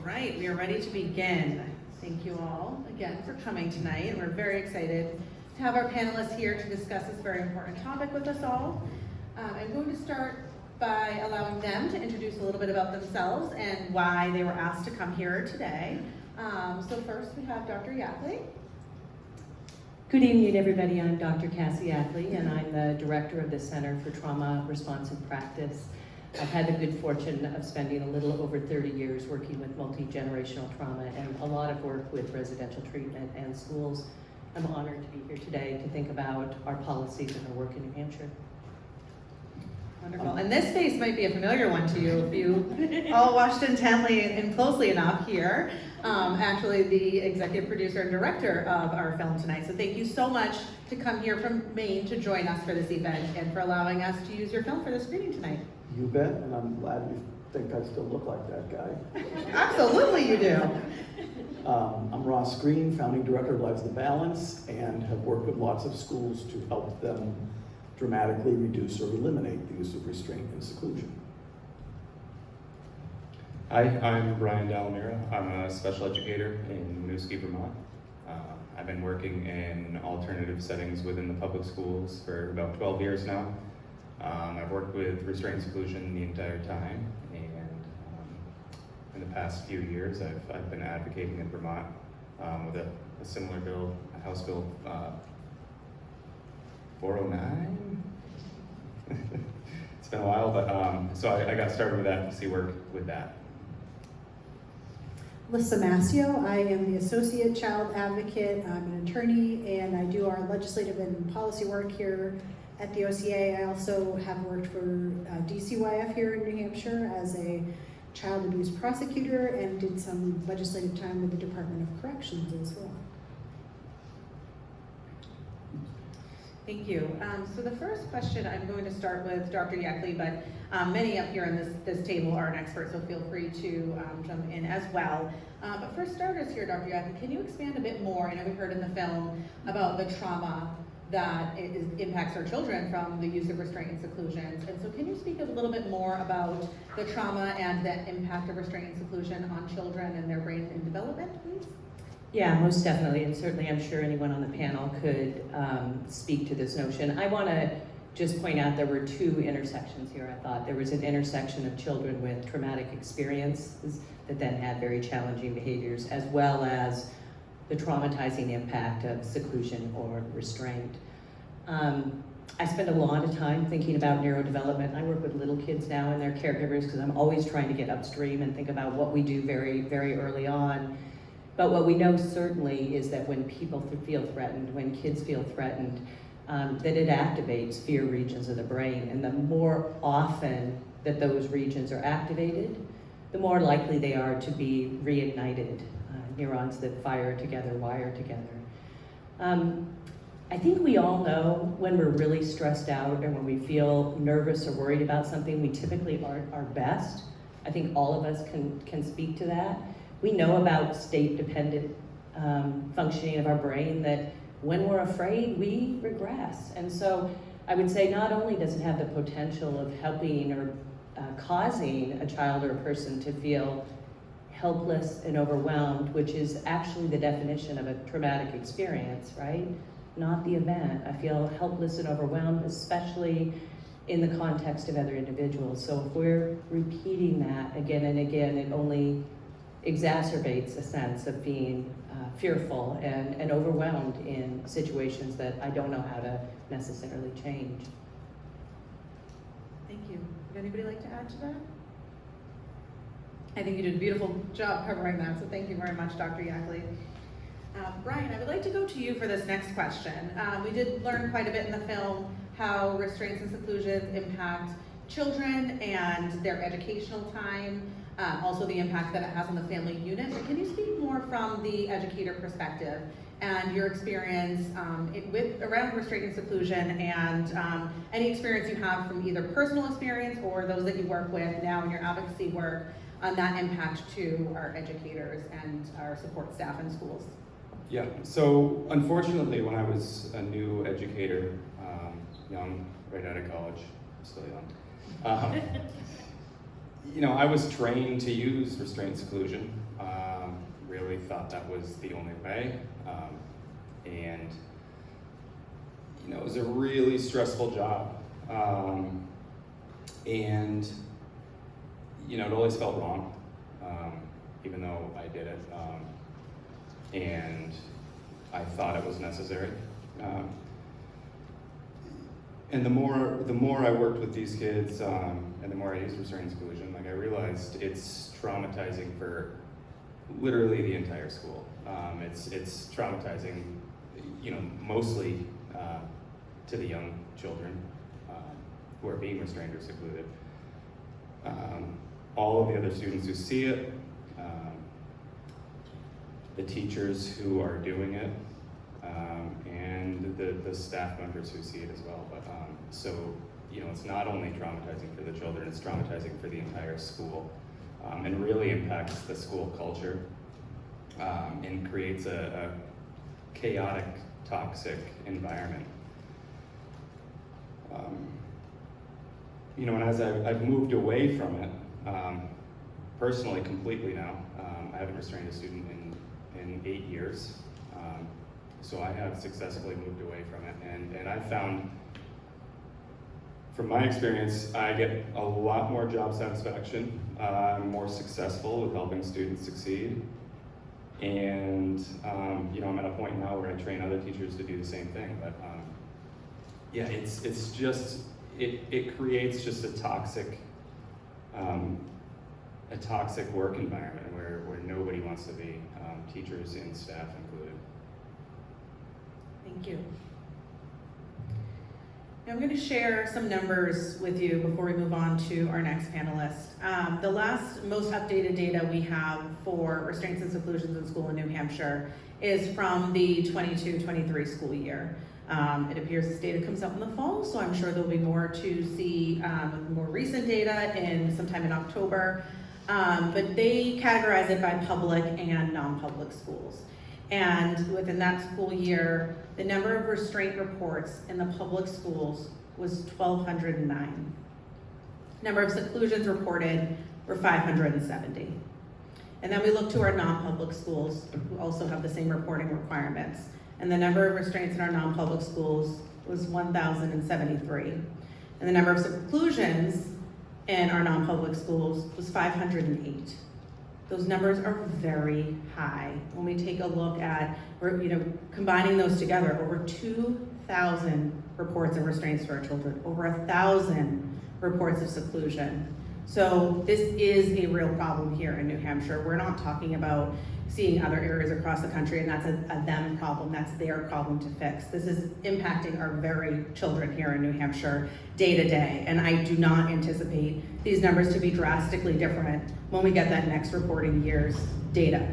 right, we are ready to begin. Thank you all again for coming tonight, and we're very excited to have our panelists here to discuss this very important topic with us all. I'm going to start by allowing them to introduce a little bit about themselves and why they were asked to come here today. So first we have Dr. Yackley. Good evening, everybody. I'm Dr. Cassie Yackley, and I'm the director of the Center for Trauma Responsive Practice. I've had the good fortune of spending a little over 30 years working with multi-generational trauma and a lot of work with residential treatment and schools. I'm honored to be here today to think about our policies and our work in New Hampshire. Wonderful. And this face might be a familiar one to you if you all watched intently and closely enough here. Actually, the executive producer and director of our film tonight. So thank you so much to come here from Maine to join us for this event and for allowing us to use your film for the screening tonight. You bet, and I'm glad you think I still look like that guy. Absolutely you do. I'm Ross Green, founding director of Lives of the Balance, and have worked with lots of schools to help them dramatically reduce or eliminate the use of restraint and seclusion. Hi, I'm Brian Dalamira. I'm a special educator in Winooski, Vermont. I've been working in alternative settings within the public schools for about 12 years now. I've worked with restraint and seclusion the entire time, and in the past few years I've been advocating in Vermont with a similar bill, House Bill 409. It's been a while, but so I got started with advocacy work with that. Lissa Mascio, I am the Associate Child Advocate. I'm an attorney, and I do our legislative and policy work here at the OCA. I also have worked for DCYF here in New Hampshire as a child abuse prosecutor and did some legislative time with the Department of Corrections as well. Thank you. So the first question, I'm going to start with Dr. Yackley, but many up here in this table are an expert, so feel free to jump in as well. But for starters here, Dr. Yackley, can you expand a bit more? I know we heard in the film about the trauma that impacts our children from the use of restraint and seclusions. And so can you speak a little bit more about the trauma and the impact of restraint and seclusion on children and their brain and development, please? Yeah, most definitely, and certainly I'm sure anyone on the panel could speak to this notion. I want to just point out there were two intersections here, I thought. There was an intersection of children with traumatic experiences that then had very challenging behaviors, as well as the traumatizing impact of seclusion or restraint. I spend a lot of time thinking about neurodevelopment. I work with little kids now and their caregivers because I'm always trying to get upstream and think about what we do very, very early on. But what we know certainly is that when people feel threatened, when kids feel threatened, that it activates fear regions of the brain. And the more often that those regions are activated, the more likely they are to be reignited. Neurons that fire together, wire together. I think we all know when we're really stressed out and when we feel nervous or worried about something, we typically aren't our best. I think all of us can speak to that. We know about state-dependent functioning of our brain, that when we're afraid, we regress. And so I would say not only does it have the potential of helping or causing a child or a person to feel helpless and overwhelmed, which is actually the definition of a traumatic experience, right? Not the event. I feel helpless and overwhelmed, especially in the context of other individuals. So if we're repeating that again and again, it only exacerbates a sense of being fearful and overwhelmed in situations that I don't know how to necessarily change. Thank you. Would anybody like to add to that? I think you did a beautiful job covering that, so thank you very much, Dr. Yackley. Brian, I would like to go to you for this next question. We did learn quite a bit in the film how restraints and seclusions impact children and their educational time, also the impact that it has on the family unit. But can you speak more from the educator perspective and your experience around restraint and seclusion, and any experience you have from either personal experience or those that you work with now in your advocacy work on that impact to our educators and our support staff in schools? Yeah, so unfortunately when I was a new educator, young, right out of college, still young, you know, I was trained to use restraint seclusion. Really thought that was the only way. And, you know, it was a really stressful job. And, you know, it always felt wrong, even though I did it. And I thought it was necessary. And the more I worked with these kids, and the more I used restraint seclusion, like I realized it's traumatizing for literally the entire school. It's traumatizing, you know, mostly to the young children who are being restrained or secluded. All of the other students who see it, the teachers who are doing it, and the staff members who see it as well. But so, you know, it's not only traumatizing for the children, it's traumatizing for the entire school, and really impacts the school culture, and creates a chaotic, toxic environment. You know, and as I've moved away from it, personally, completely now, I haven't restrained a student in 8 years. So I have successfully moved away from it, and I've found, from my experience, I get a lot more job satisfaction. I'm more successful with helping students succeed. And, you know, I'm at a point now where I train other teachers to do the same thing. But yeah, it's just, it creates just a toxic work environment where nobody wants to be, teachers and staff included. Thank you. Now I'm going to share some numbers with you before we move on to our next panelist. The last most updated data we have for restraints and seclusions in school in New Hampshire is from the 22-23 school year. It appears this data comes out in the fall, so I'm sure there'll be more to see, more recent data sometime in October. But they categorize it by public and non-public schools. And within that school year, the number of restraint reports in the public schools was 1,209. Number of seclusions reported were 570. And then we look to our non-public schools, who also have the same reporting requirements. And the number of restraints in our non-public schools was 1,073. And the number of seclusions in our non-public schools was 508. Those numbers are very high. When we take a look at, combining those together, over 2,000 reports of restraints to our children, over 1,000 reports of seclusion. So this is a real problem here in New Hampshire. We're not talking about seeing other areas across the country and that's a them problem, that's their problem to fix. This is impacting our very children here in New Hampshire day to day. And I do not anticipate these numbers to be drastically different when we get that next reporting year's data.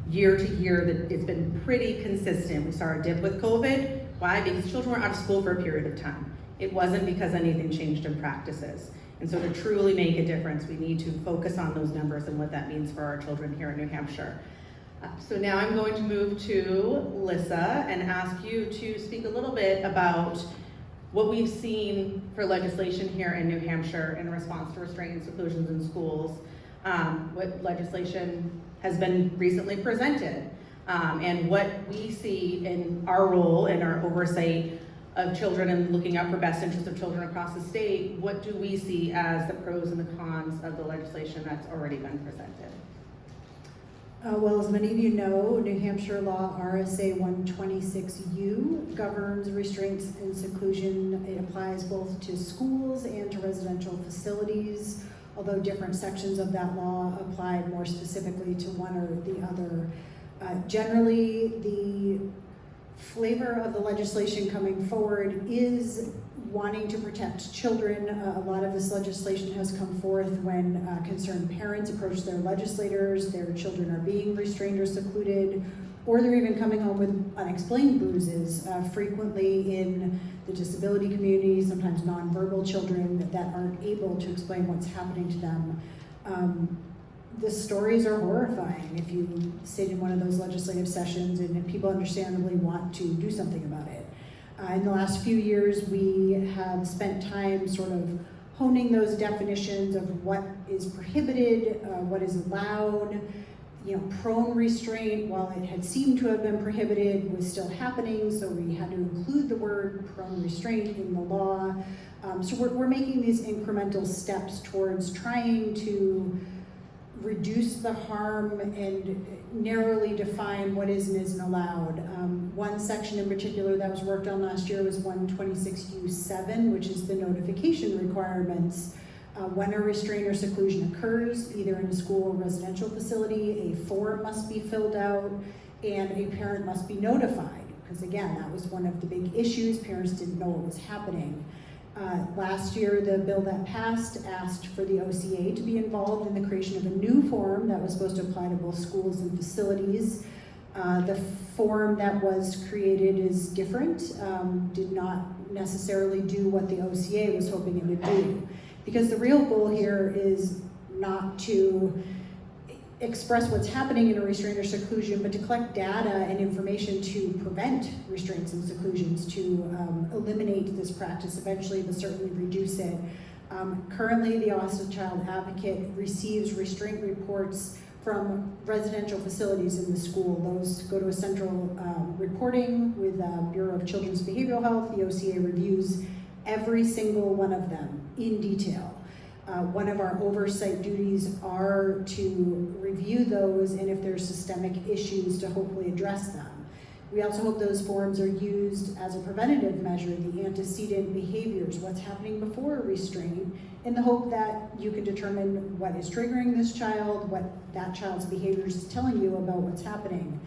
Year to year, it's been pretty consistent. We saw a dip with COVID. Why? Because children were out of school for a period of time. It wasn't because anything changed in practices. And so to truly make a difference, we need to focus on those numbers and what that means for our children here in New Hampshire. So now I'm going to move to Lissa and ask you to speak a little bit about what we've seen for legislation here in New Hampshire in response to restraint and seclusions in schools, what legislation has been recently presented, and what we see in our role in our oversight of children and looking out for best interests of children across the state. What do we see as the pros and the cons of the legislation that's already been presented? Well, as many of you know, New Hampshire law RSA 126U governs restraints and seclusion. It applies both to schools and to residential facilities, although different sections of that law apply more specifically to one or the other. Generally, the flavor of the legislation coming forward is wanting to protect children. A lot of this legislation has come forth when concerned parents approach their legislators, their children are being restrained or secluded, or they're even coming home with unexplained bruises, frequently in the disability community, sometimes nonverbal children that aren't able to explain what's happening to them. The stories are horrifying if you sit in one of those legislative sessions and people understandably want to do something about it. In the last few years, we have spent time sort of honing those definitions of what is prohibited, what is allowed. Prone restraint, while it had seemed to have been prohibited, was still happening, so we had to include the word prone restraint in the law. So we're making these incremental steps towards trying to reduce the harm and narrowly define what is and isn't allowed. One section in particular that was worked on last year was 126U7, which is the notification requirements. When a restraint or seclusion occurs, either in a school or residential facility, a form must be filled out and a parent must be notified. Because again, that was one of the big issues. Parents didn't know what was happening. Last year, the bill that passed asked for the OCA to be involved in the creation of a new form that was supposed to apply to both schools and facilities. The form that was created is different, did not necessarily do what the OCA was hoping it would do. Because the real goal here is not to express what's happening in a restraint or seclusion, but to collect data and information to prevent restraints and seclusions, to eliminate this practice eventually, but certainly reduce it. Currently, the Office of Child Advocate receives restraint reports from residential facilities in the school. Those go to a central reporting with Bureau of Children's Behavioral Health. The OCA reviews every single one of them in detail. One of our oversight duties are to review those, and if there's systemic issues, to hopefully address them. We also hope those forms are used as a preventative measure, the antecedent behaviors, what's happening before a restraint, in the hope that you can determine what is triggering this child, what that child's behaviors is telling you about what's happening.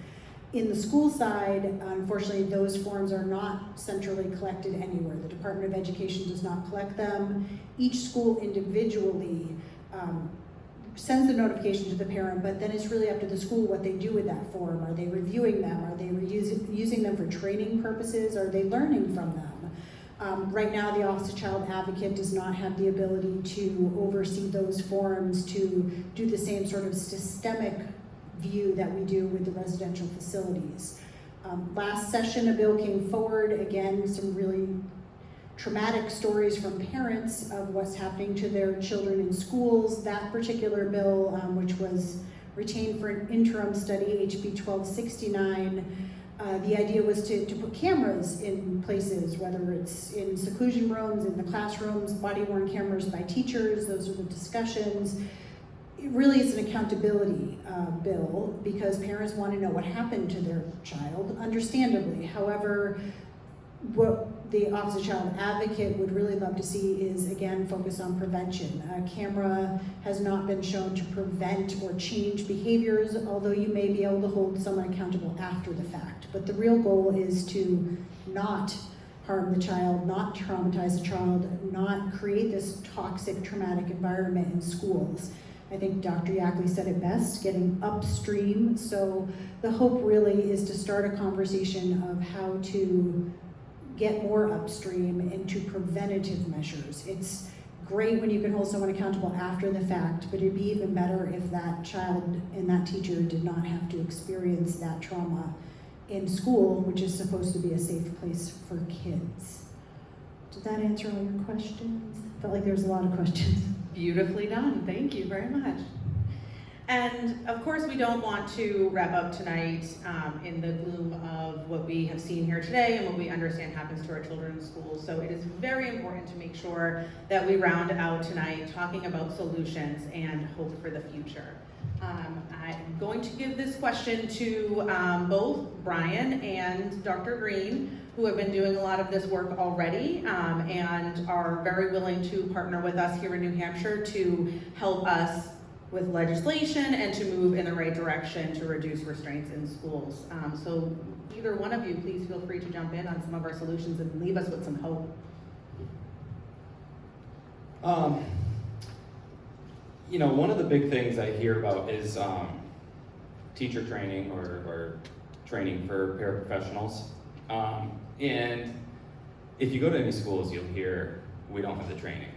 In the school side, unfortunately, those forms are not centrally collected anywhere. The Department of Education does not collect them. Each school individually sends the notification to the parent, but then it's really up to the school what they do with that form. Are they reviewing them? Are they using them for training purposes? Are they learning from them? Right now, the Office of Child Advocate does not have the ability to oversee those forms, to do the same sort of systemic view that we do with the residential facilities. Last session, a bill came forward, again, some really traumatic stories from parents of what's happening to their children in schools. That particular bill, which was retained for an interim study, HB 1269, the idea was to put cameras in places, whether it's in seclusion rooms, in the classrooms, body-worn cameras by teachers. Those are the discussions. It really is an accountability bill, because parents want to know what happened to their child, understandably. However, what the Office of Child Advocate would really love to see is, again, focus on prevention. A camera has not been shown to prevent or change behaviors, although you may be able to hold someone accountable after the fact. But the real goal is to not harm the child, not traumatize the child, not create this toxic, traumatic environment in schools. I think Dr. Yackley said it best, getting upstream. So the hope really is to start a conversation of how to get more upstream into preventative measures. It's great when you can hold someone accountable after the fact, but it'd be even better if that child and that teacher did not have to experience that trauma in school, which is supposed to be a safe place for kids. Did that answer all your questions? Felt like there was a lot of questions. Beautifully done, thank you very much. And of course, we don't want to wrap up tonight in the gloom of what we have seen here today and what we understand happens to our children in schools. So it is very important to make sure that we round out tonight talking about solutions and hope for the future. I'm going to give this question to both Brian and Dr. Green, who have been doing a lot of this work already and are very willing to partner with us here in New Hampshire to help us with legislation and to move in the right direction to reduce restraints in schools. So either one of you, please feel free to jump in on some of our solutions and leave us with some hope. You know, one of the big things I hear about is teacher training or training for paraprofessionals. And if you go to any schools, you'll hear, we don't have the training.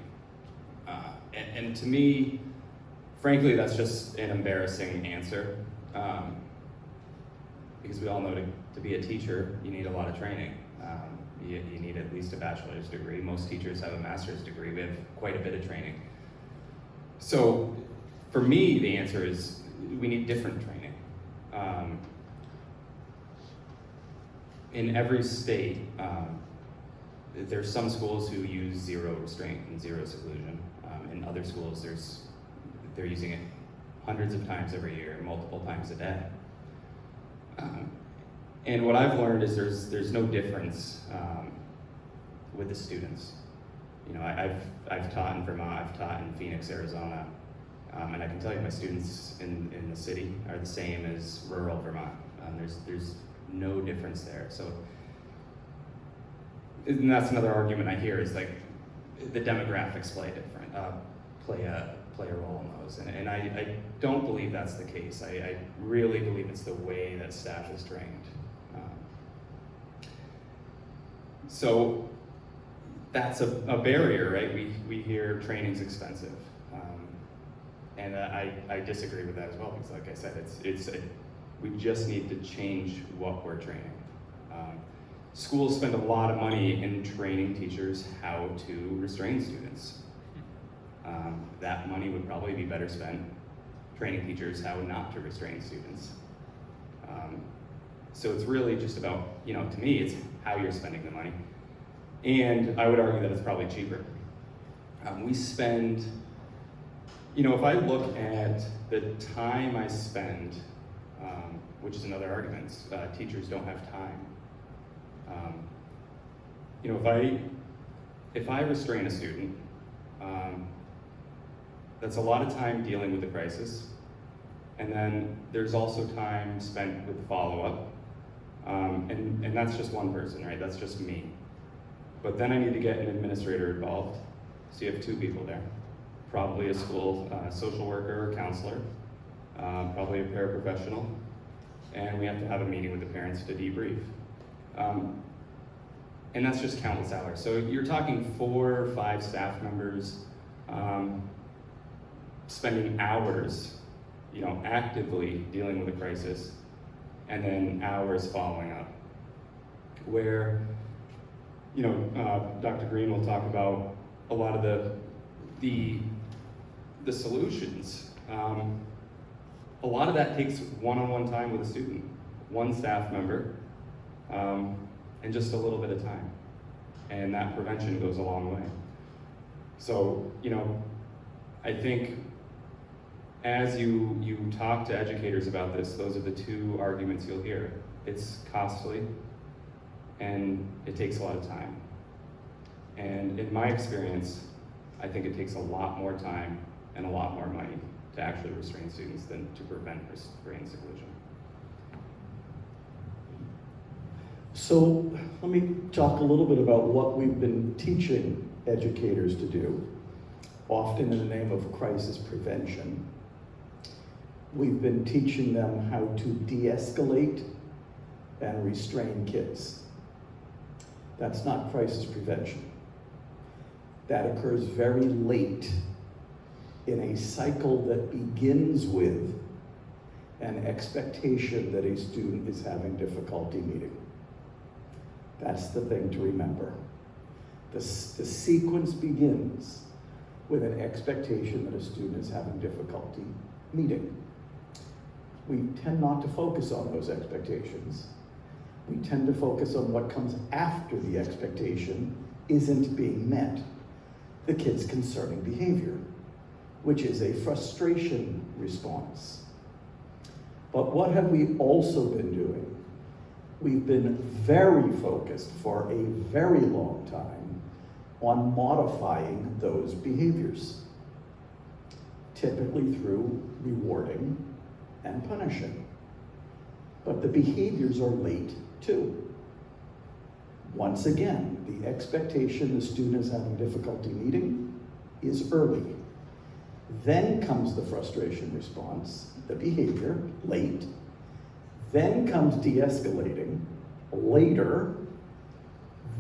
And to me, frankly, that's just an embarrassing answer. Because we all know to be a teacher, you need a lot of training. You need at least a bachelor's degree. Most teachers have a master's degree. We have quite a bit of training. So for me, the answer is we need different training. In every state, there's some schools who use zero restraint and zero seclusion. In other schools, they're using it hundreds of times every year, multiple times a day. And what I've learned is there's no difference with the students. You know, I've taught in Vermont, I've taught in Phoenix, Arizona, and I can tell you my students in the city are the same as rural Vermont. There's no difference there. So, and that's another argument I hear is like the demographics play a role in those, and I don't believe that's the case. I really believe it's the way that staff is trained. So that's a barrier, right? We hear training's expensive, and I disagree with that as well, because like I said, we just need to change what we're training. Schools spend a lot of money in training teachers how to restrain students. That money would probably be better spent training teachers how not to restrain students. So it's really just about, you know, to me, it's how you're spending the money. And I would argue that it's probably cheaper. We spend, you know, if I look at the time I spend, which is another argument, teachers don't have time. You know, if I restrain a student, that's a lot of time dealing with the crisis. And then there's also time spent with follow-up. And that's just one person, right? That's just me. But then I need to get an administrator involved. So you have two people there. Probably a school social worker or counselor, probably a paraprofessional. And we have to have a meeting with the parents to debrief. And that's just countless hours. So you're talking 4 or 5 staff members spending hours, you know, actively dealing with a crisis, and then hours following up. Where, you know, Dr. Green will talk about a lot of the solutions. A lot of that takes one-on-one time with a student, one staff member, and just a little bit of time. And that prevention goes a long way. So, you know, I think as you talk to educators about this, those are the 2 arguments you'll hear. It's costly, and it takes a lot of time. And in my experience, I think it takes a lot more time and a lot more money to actually restrain students than to prevent restraint seclusion. So let me talk a little bit about what we've been teaching educators to do, often in the name of crisis prevention. We've been teaching them how to de-escalate and restrain kids. That's not crisis prevention. That occurs very late in a cycle that begins with an expectation that a student is having difficulty meeting. That's the thing to remember. The sequence begins with an expectation that a student is having difficulty meeting. We tend not to focus on those expectations. We tend to focus on what comes after the expectation isn't being met. The kid's concerning behavior, which is a frustration response. But what have we also been doing? We've been very focused for a very long time on modifying those behaviors, typically through rewarding and punishing. But the behaviors are late too. Once again, the expectation the student is having difficulty meeting is early. Then comes the frustration response, the behavior, late. Then comes de-escalating, later.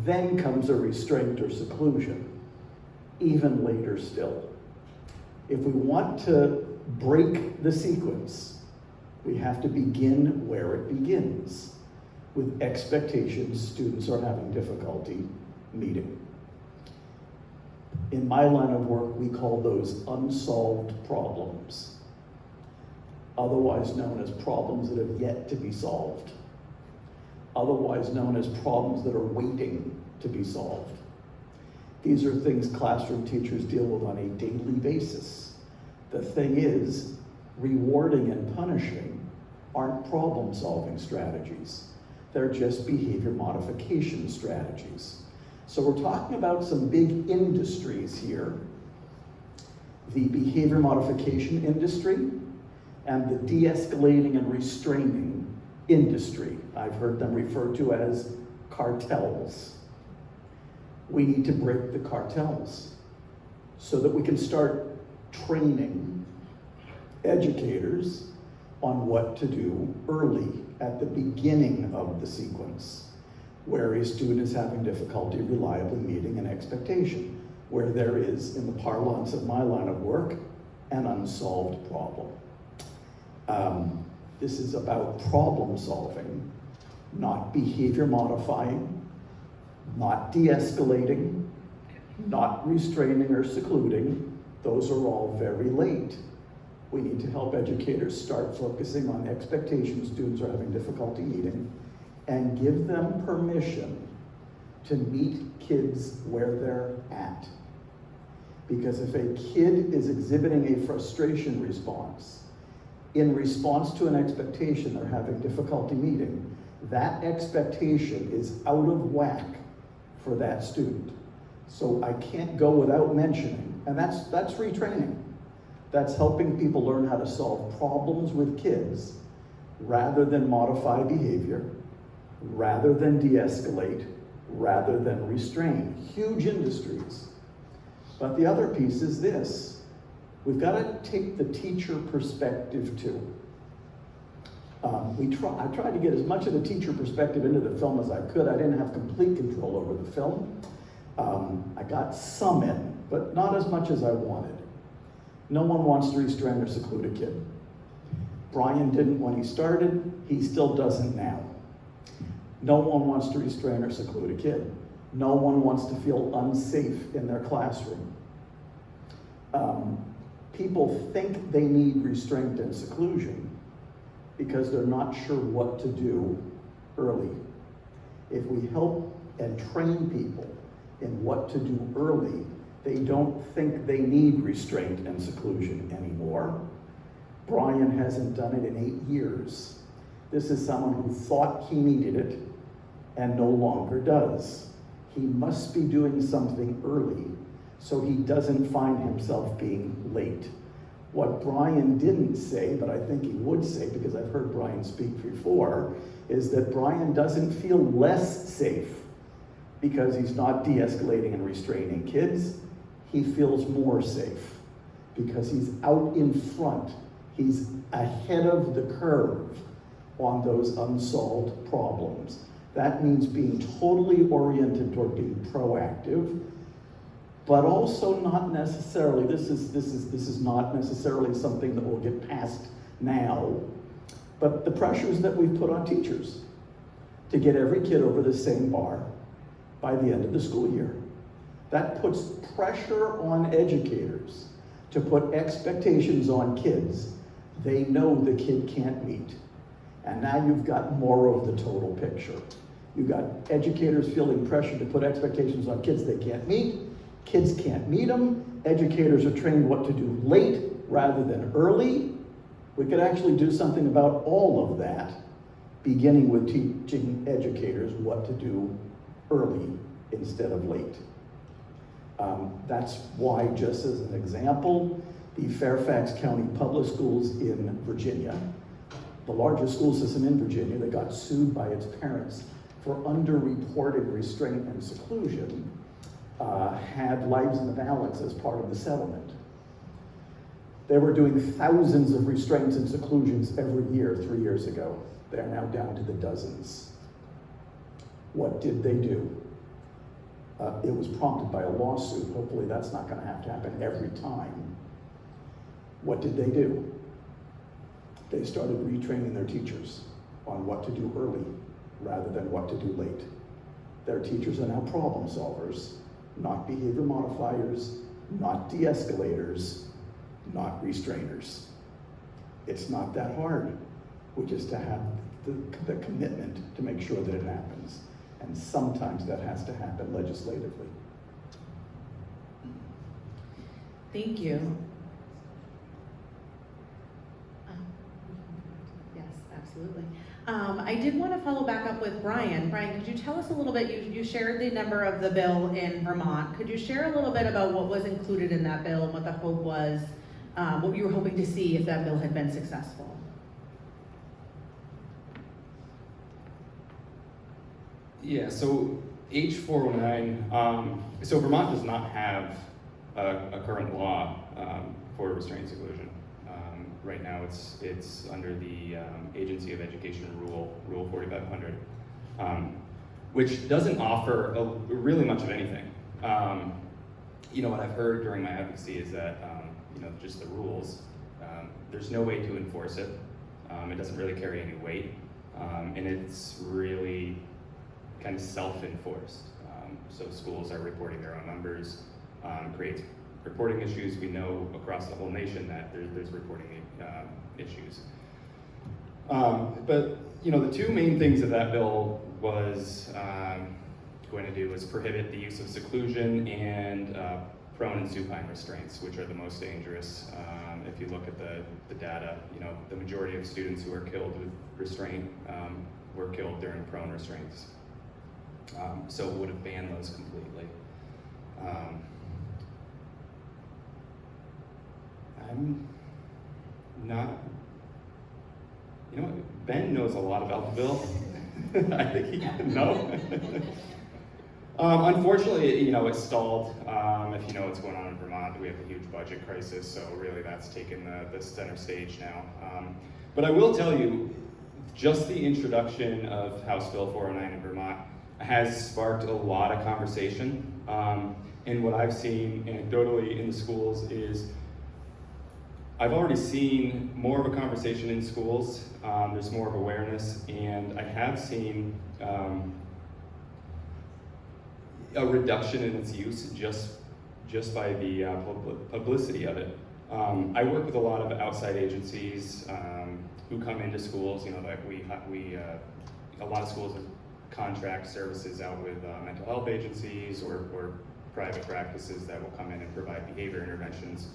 Then comes a restraint or seclusion, even later still. If we want to break the sequence, we have to begin where it begins, with expectations students are having difficulty meeting. In my line of work, we call those unsolved problems, otherwise known as problems that have yet to be solved, otherwise known as problems that are waiting to be solved. These are things classroom teachers deal with on a daily basis. The thing is, rewarding and punishing aren't problem-solving strategies. They're just behavior modification strategies. So we're talking about some big industries here. The behavior modification industry and the de-escalating and restraining industry. I've heard them referred to as cartels. We need to break the cartels so that we can start training educators on what to do early at the beginning of the sequence, where a student is having difficulty reliably meeting an expectation, where there is, in the parlance of my line of work, an unsolved problem. This is about problem solving, not behavior modifying, not de-escalating, not restraining or secluding. Those are all very late. We need to help educators start focusing on expectations students are having difficulty meeting and give them permission to meet kids where they're at. Because if a kid is exhibiting a frustration response in response to an expectation they're having difficulty meeting, that expectation is out of whack for that student. So I can't go without mentioning, and that's retraining. That's helping people learn how to solve problems with kids rather than modify behavior, rather than de-escalate, rather than restrain. Huge industries. But the other piece is this. We've got to take the teacher perspective too. I tried to get as much of the teacher perspective into the film as I could. I didn't have complete control over the film. I got some in, but not as much as I wanted. No one wants to restrain or seclude a kid. Brian didn't when he started, he still doesn't now. No one wants to restrain or seclude a kid. No one wants to feel unsafe in their classroom. People think they need restraint and seclusion because they're not sure what to do early. If we help and train people in what to do early, they don't think they need restraint and seclusion anymore. Brian hasn't done it in 8 years. This is someone who thought he needed it and no longer does. He must be doing something early so he doesn't find himself being late. What Brian didn't say, but I think he would say because I've heard Brian speak before, is that Brian doesn't feel less safe because he's not de-escalating and restraining kids. He feels more safe because he's out in front. He's ahead of the curve on those unsolved problems. That means being totally oriented toward being proactive, but also not necessarily, this is not necessarily something that we'll get past now, but the pressures that we've put on teachers to get every kid over the same bar by the end of the school year. That puts pressure on educators to put expectations on kids they know the kid can't meet. And now you've got more of the total picture. You've got educators feeling pressure to put expectations on kids they can't meet. Kids can't meet them. Educators are trained what to do late rather than early. We could actually do something about all of that, beginning with teaching educators what to do early instead of late. That's why, just as an example, the Fairfax County Public Schools in Virginia, the largest school system in Virginia that got sued by its parents for underreported restraint and seclusion, had lives in the balance as part of the settlement. They were doing thousands of restraints and seclusions every year 3 years ago. They're now down to the dozens. What did they do? It was prompted by a lawsuit. Hopefully that's not going to have to happen every time. What did they do? They started retraining their teachers on what to do early rather than what to do late. Their teachers are now problem solvers, not behavior modifiers, not de-escalators, not restrainers. It's not that hard. We just have the commitment to make sure that it happens. And sometimes that has to happen legislatively. Thank you. Yes, absolutely. I did want to follow back up with Brian. Brian, could you tell us a little bit, you shared the number of the bill in Vermont. Could you share a little bit about what was included in that bill and what the hope was, what you were hoping to see if that bill had been successful? Yeah, so H409, so Vermont does not have a current law for restraint seclusion. Right now it's under the Agency of Education Rule 4500, which doesn't offer really much of anything. You know, what I've heard during my advocacy is that, you know, just the rules, there's no way to enforce it. It doesn't really carry any weight, and it's really kind of self-enforced. So schools are reporting their own numbers, creates reporting issues. We know across the whole nation that there's reporting issues. But you know, the two main things that that bill was going to do was prohibit the use of seclusion and prone and supine restraints, which are the most dangerous. If you look at the data, you know, the majority of students who are killed with restraint were killed during prone restraints. So it would have banned those completely. I'm not, you know what, Ben knows a lot about the bill. I think he can know. Unfortunately, you know, it stalled. If you know what's going on in Vermont, we have a huge budget crisis, so really that's taken the center stage now. But I will tell you, just the introduction of House Bill 409 in Vermont has sparked a lot of conversation. And what I've seen anecdotally in the schools is I've already seen more of a conversation in schools. There's more of awareness, and I have seen a reduction in its use just by the publicity of it. I work with a lot of outside agencies who come into schools. You know, like a lot of schools have contract services out with mental health agencies or private practices that will come in and provide behavior interventions.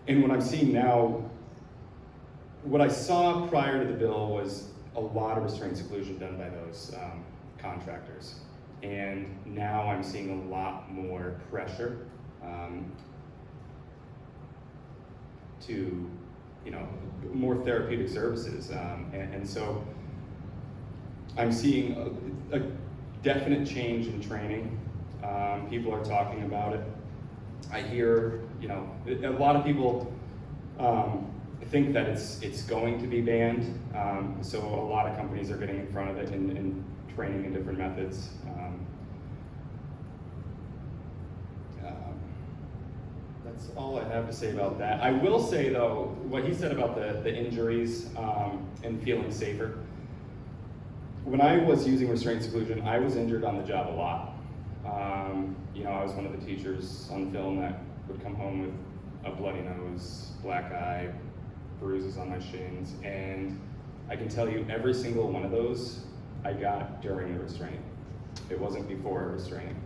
And what I'm seeing now, what I saw prior to the bill was a lot of restraint seclusion done by those contractors. And now I'm seeing a lot more pressure to, you know, more therapeutic services. And so I'm seeing a definite change in training. People are talking about it. I hear, you know, a lot of people think that it's going to be banned. So a lot of companies are getting in front of it and training in different methods. That's all I have to say about that. I will say though, what he said about the injuries and feeling safer. When I was using restraint seclusion, I was injured on the job a lot. You know, I was one of the teachers on film that would come home with a bloody nose, black eye, bruises on my shins, and I can tell you every single one of those I got during the restraint. It wasn't before a restraint.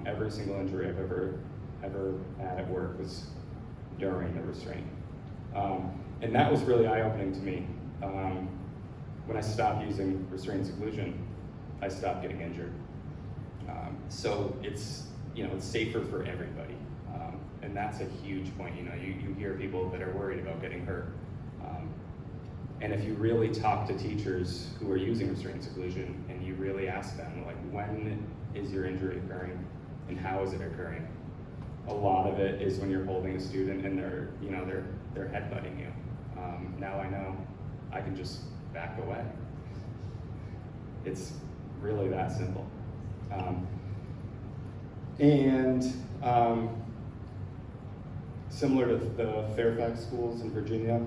Every single injury I've ever had at work was during the restraint. And that was really eye-opening to me. When I stopped using restraint seclusion, I stopped getting injured. So it's, you know, it's safer for everybody. And that's a huge point. You know, you hear people that are worried about getting hurt. And if you really talk to teachers who are using restraint seclusion and you really ask them, like, when is your injury occurring and how is it occurring? A lot of it is when you're holding a student and they're headbutting you. Now I know I can just back away. It's really that simple. Similar to the Fairfax schools in Virginia,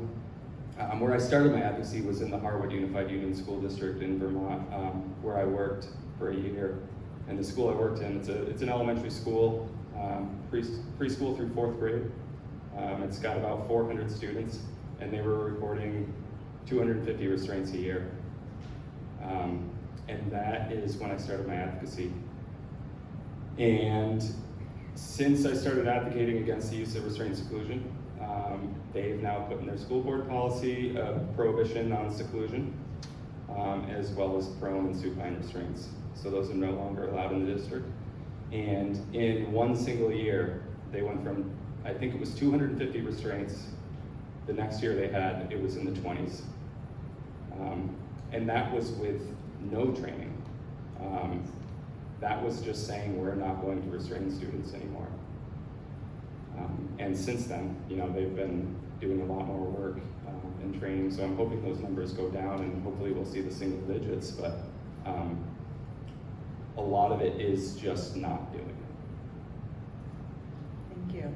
Where I started my advocacy was in the Harwood Unified Union School District in Vermont, where I worked for a year. And the school I worked in, it's an elementary school, preschool through 4th grade. It's got about 400 students, and they were reporting 250 restraints a year. And that is when I started my advocacy. And since I started advocating against the use of restraint and seclusion, they've now put in their school board policy a prohibition on seclusion, as well as prone and supine restraints. So those are no longer allowed in the district. And in one single year, they went from, I think it was 250 restraints. The next year it was in the 20s. And that was with no training. That was just saying we're not going to restrain students anymore. And since then, they've been doing a lot more work and training, so I'm hoping those numbers go down and hopefully we'll see the single digits, but a lot of it is just not doing it. Thank you.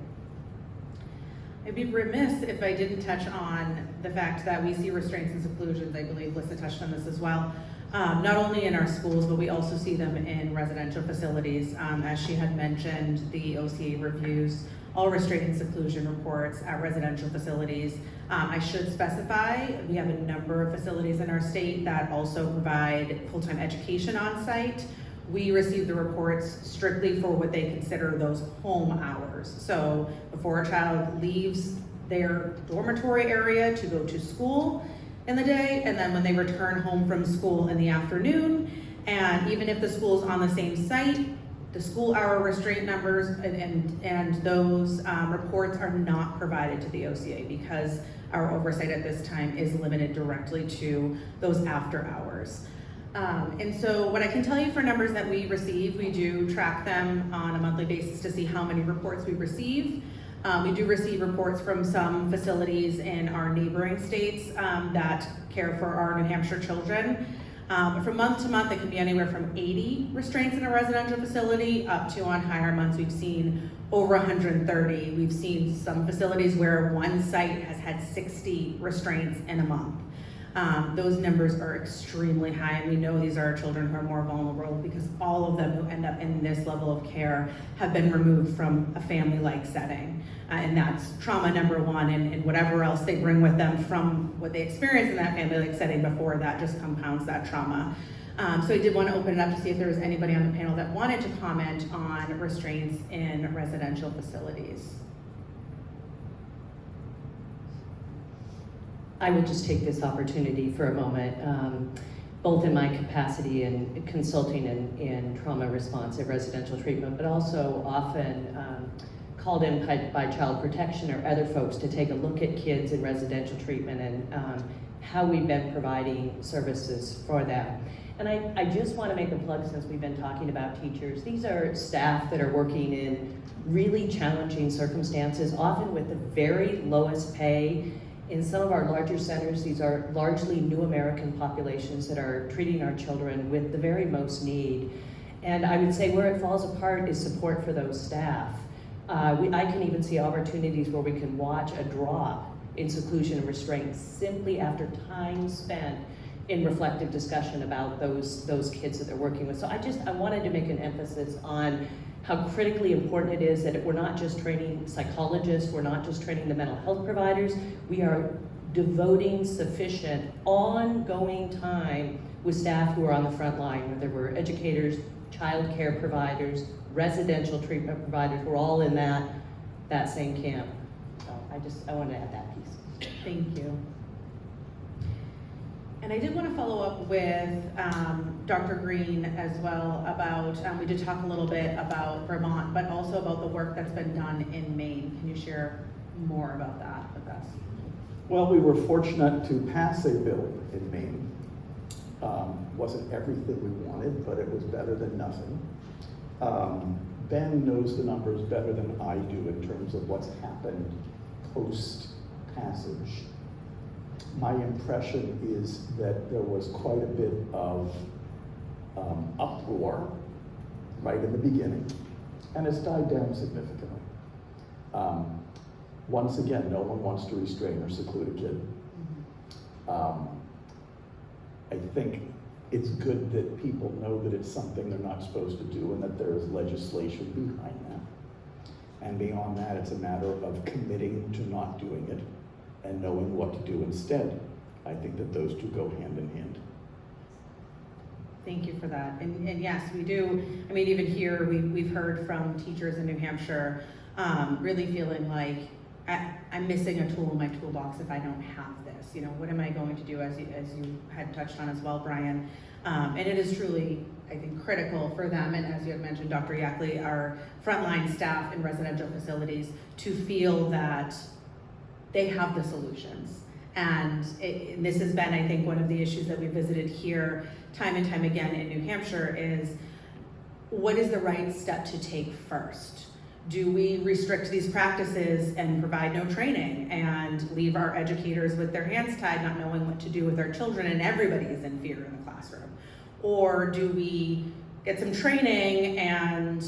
I'd be remiss if I didn't touch on the fact that we see restraints and seclusions. I believe Lisa touched on this as well. Not only in our schools, but we also see them in residential facilities. As she had mentioned, the OCA reviews all restraint and seclusion reports at residential facilities. I should specify, we have a number of facilities in our state that also provide full-time education on site. We receive the reports strictly for what they consider those home hours. So before a child leaves their dormitory area to go to school in the day, and then when they return home from school in the afternoon, and even if the school's on the same site, the school hour restraint numbers and those reports are not provided to the OCA because our oversight at this time is limited directly to those after hours. And so what I can tell you for numbers that we receive, we do track them on a monthly basis to see how many reports we receive. We do receive reports from some facilities in our neighboring states that care for our New Hampshire children. From month to month, it can be anywhere from 80 restraints in a residential facility up to, on higher months, we've seen over 130. We've seen some facilities where one site has had 60 restraints in a month. Those numbers are extremely high, and we know these are our children who are more vulnerable because all of them who end up in this level of care have been removed from a family-like setting. And that's trauma number one, and whatever else they bring with them from what they experienced in that family-like setting before that just compounds that trauma. So I did want to open it up to see if there was anybody on the panel that wanted to comment on restraints in residential facilities. I would just take this opportunity for a moment, both in my capacity in consulting in trauma response and residential treatment, but also often called in by child protection or other folks to take a look at kids in residential treatment and how we've been providing services for them. And I just want to make a plug, since we've been talking about teachers. These are staff that are working in really challenging circumstances, often with the very lowest pay. In some of our larger centers, these are largely new American populations that are treating our children with the very most need. And I would say where it falls apart is support for those staff. I can even see opportunities where we can watch a drop in seclusion and restraint simply after time spent in reflective discussion about those kids that they're working with. So I wanted to make an emphasis on how critically important it is that we're not just training psychologists, we're not just training the mental health providers, we are devoting sufficient ongoing time with staff who are on the front line, whether we're educators, child care providers, residential treatment providers, we're all in that same camp. So I wanted to add that piece. Thank you. And I did want to follow up with Dr. Green as well about, we did talk a little bit about Vermont, but also about the work that's been done in Maine. Can you share more about that with us? Well, we were fortunate to pass a bill in Maine. Wasn't everything we wanted, but it was better than nothing. Ben knows the numbers better than I do in terms of what's happened post-passage. My impression is that there was quite a bit of uproar right in the beginning, and it's died down significantly. Once again, no one wants to restrain or seclude a kid. I think it's good that people know that it's something they're not supposed to do and that there is legislation behind that. And beyond that, it's a matter of committing to not doing it and knowing what to do instead. I think that those two go hand in hand. Thank you for that. And yes, we do. I mean, even here, we've heard from teachers in New Hampshire really feeling like I'm missing a tool in my toolbox if I don't have this. You know, what am I going to do, as you had touched on as well, Brian? And it is truly, I think, critical for them, and as you had mentioned, Dr. Yackley, our frontline staff in residential facilities, to feel that they have the solutions. And this has been, I think, one of the issues that we visited here time and time again in New Hampshire is, what is the right step to take first? Do we restrict these practices and provide no training and leave our educators with their hands tied, not knowing what to do with our children, and everybody is in fear in the classroom? Or do we get some training and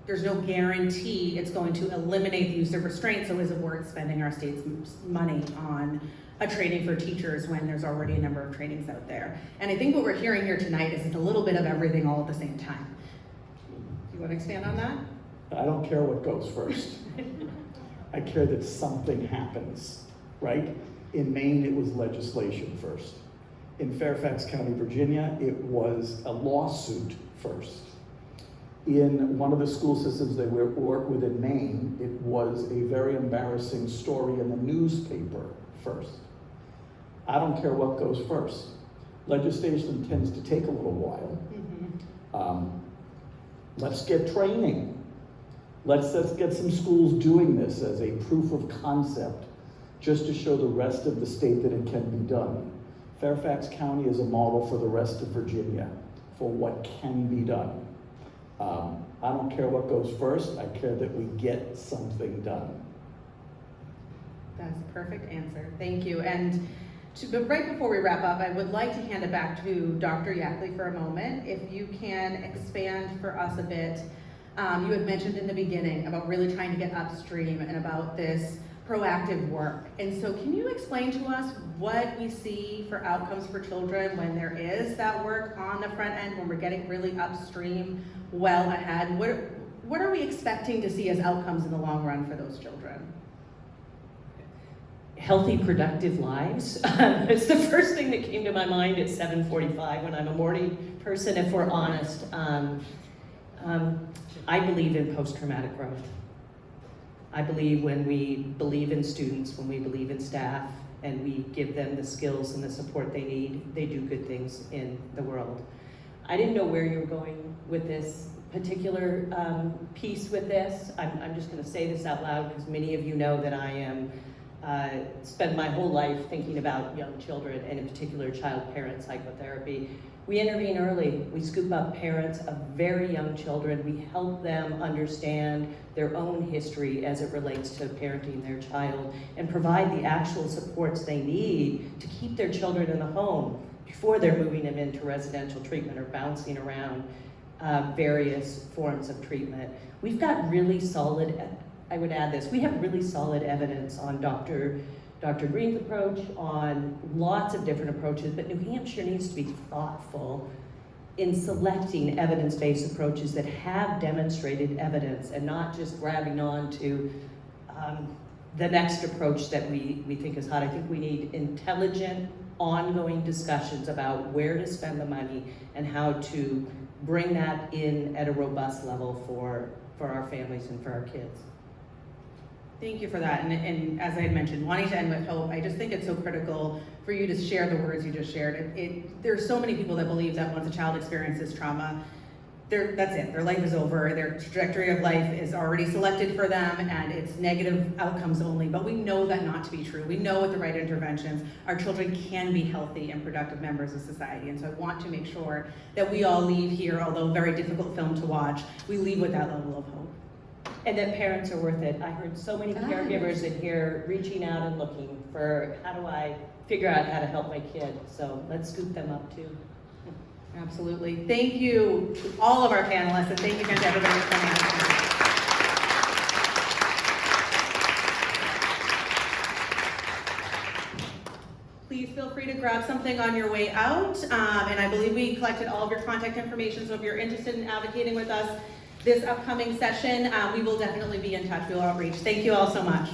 there's no guarantee it's going to eliminate the use of restraints, so is it worth spending our state's money on a training for teachers when there's already a number of trainings out there? And I think what we're hearing here tonight is it's a little bit of everything all at the same time. Do you want to expand on that? I don't care what goes first. I care that something happens, right? In Maine, it was legislation first. In Fairfax County, Virginia, it was a lawsuit first. In one of the school systems that we work with in Maine, it was a very embarrassing story in the newspaper first. I don't care what goes first. Legislation tends to take a little while. Let's get training. Let's get some schools doing this as a proof of concept, just to show the rest of the state that it can be done. Fairfax County is a model for the rest of Virginia for what can be done. I don't care what goes first, I care that we get something done. That's a perfect answer. Thank you. And but right before we wrap up, I would like to hand it back to Dr. Yackley for a moment. If you can expand for us a bit. You had mentioned in the beginning about really trying to get upstream and about this proactive work. And so can you explain to us what we see for outcomes for children when there is that work on the front end, when we're getting really upstream, well ahead? What are we expecting to see as outcomes in the long run for those children? Healthy, productive lives. It's the first thing that came to my mind at 7:45 when I'm a morning person, if we're honest. I believe in post-traumatic growth. I believe when we believe in students, when we believe in staff, and we give them the skills and the support they need, they do good things in the world. I didn't know where you were going with this particular piece with this. I'm just gonna say this out loud because many of you know that I am spend my whole life thinking about young children, and in particular child-parent psychotherapy. We intervene early. We scoop up parents of very young children. We help them understand their own history as it relates to parenting their child and provide the actual supports they need to keep their children in the home before they're moving them into residential treatment or bouncing around various forms of treatment. We've got really solid, I would add this, we have really solid evidence on Dr. Green's approach, on lots of different approaches, but New Hampshire needs to be thoughtful in selecting evidence-based approaches that have demonstrated evidence and not just grabbing on to the next approach that we think is hot. I think we need intelligent, ongoing discussions about where to spend the money and how to bring that in at a robust level for our families and for our kids. Thank you for that. And as I had mentioned, wanting to end with hope, I just think it's so critical for you to share the words you just shared. There's so many people that believe that once a child experiences trauma, that's it. Their life is over. Their trajectory of life is already selected for them, and it's negative outcomes only. But we know that not to be true. We know with the right interventions, our children can be healthy and productive members of society. And so I want to make sure that we all leave here, although a very difficult film to watch, we leave with that level of hope. And that parents are worth it. I heard so many caregivers in here reaching out and looking for, how do I figure out how to help my kid? So let's scoop them up too. Absolutely. Thank you to all of our panelists, and thank you again to everybody for coming out. Please feel free to grab something on your way out. And I believe we collected all of your contact information, so if you're interested in advocating with us this upcoming session, we will definitely be in touch. We will outreach. Thank you all so much.